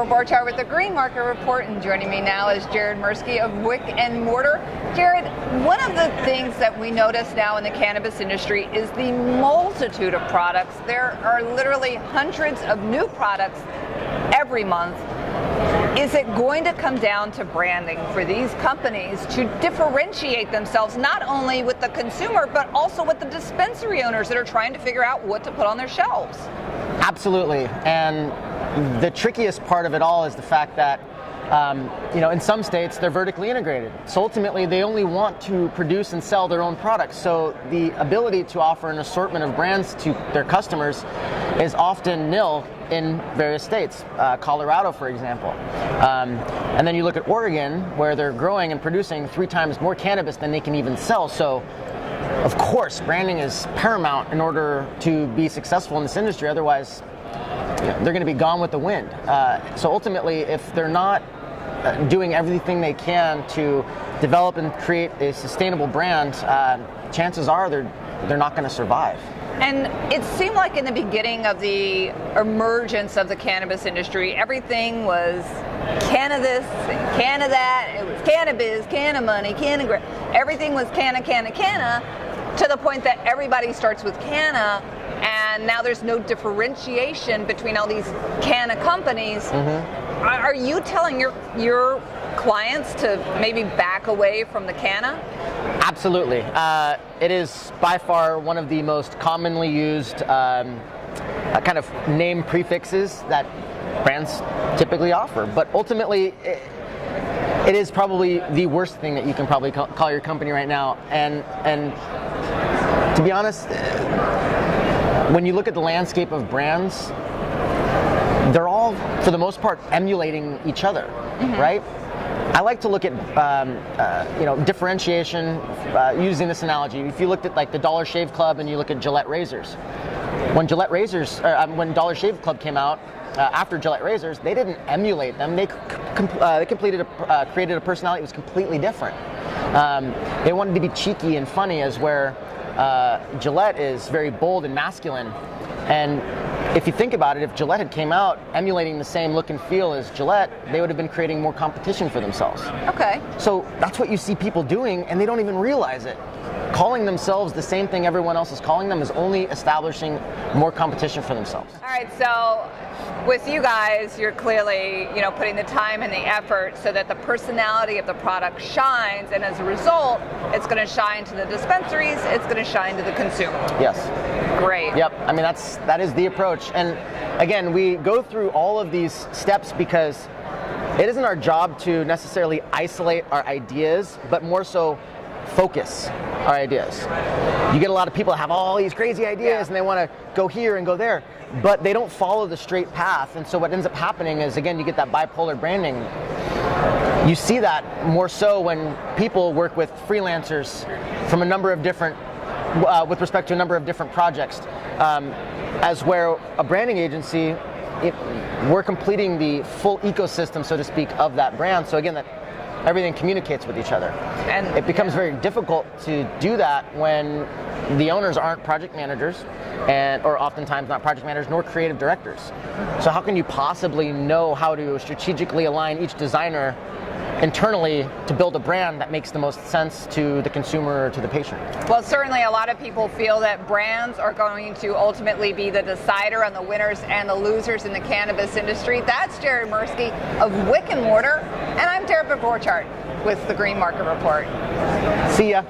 Deborah Borchardt with the Green Market Report, and joining me now is Jared Mirsky of Wick Mortar. Jared, one of the things that we notice now in the cannabis industry is the multitude of products. There are literally hundreds of new products every month. Is it going to come down to branding for these companies to differentiate themselves not only with the consumer, but also with the dispensary owners that are trying to figure out what to put on their shelves? Absolutely. And the trickiest part of it all is the fact that in some states they're vertically integrated. So ultimately they only want to produce and sell their own products. So the ability to offer an assortment of brands to their customers is often nil in various states. Colorado, for example. And then you look at Oregon, where they're growing and producing 3 times more cannabis than they can even sell. So of course, branding is paramount in order to be successful in this industry. Otherwise, they're going to be gone with the wind. So ultimately, if they're not doing everything they can to develop and create a sustainable brand, chances are they're not going to survive. And it seemed like in the beginning of the emergence of the cannabis industry, everything was canna this, canna that. It was cannabis, canna money, canna. Everything was canna, to the point that everybody starts with canna, and now there's no differentiation between all these canna companies. Mm-hmm. Are you telling your clients to maybe back away from the canna? Absolutely. It is by far one of the most commonly used kind of name prefixes that brands typically offer. But ultimately, it is probably the worst thing that you can probably call your company right now. And to be honest, when you look at the landscape of brands, they're all, for the most part, emulating each other, mm-hmm. right? I like to look at differentiation using this analogy. If you looked at like the Dollar Shave Club and you look at Gillette razors, when Dollar Shave Club came out, after Gillette razors, they didn't emulate them. They created a personality that was completely different. They wanted to be cheeky and funny, as where Gillette is very bold and masculine. And if you think about it, if Gillette had came out emulating the same look and feel as Gillette, they would have been creating more competition for themselves. Okay. So that's what you see people doing, and they don't even realize it. Calling themselves the same thing everyone else is calling them is only establishing more competition for themselves. All right, so with you guys, you're clearly, putting the time and the effort so that the personality of the product shines, and as a result, it's going to shine to the dispensaries, it's going to shine to the consumer. Yes. Great. Yep. I mean, that is the approach. And again, we go through all of these steps because it isn't our job to necessarily isolate our ideas, but more so focus our ideas. You get a lot of people that have all these crazy ideas and they want to go here and go there, but they don't follow the straight path. And so what ends up happening is, again, you get that bipolar branding. You see that more so when people work with freelancers from a number of different, with respect to a number of different projects, as where a branding agency, we're completing the full ecosystem, so to speak, of that brand. So again, that everything communicates with each other. And it becomes very difficult to do that when the owners aren't project managers, or oftentimes not project managers nor creative directors. So how can you possibly know how to strategically align each designer internally to build a brand that makes the most sense to the consumer or to the patient? Well, certainly a lot of people feel that brands are going to ultimately be the decider on the winners and the losers in the cannabis industry. That's Jared Mirsky of Wick Mortar, and I'm Deborah Borchardt with the Green Market Report. See ya.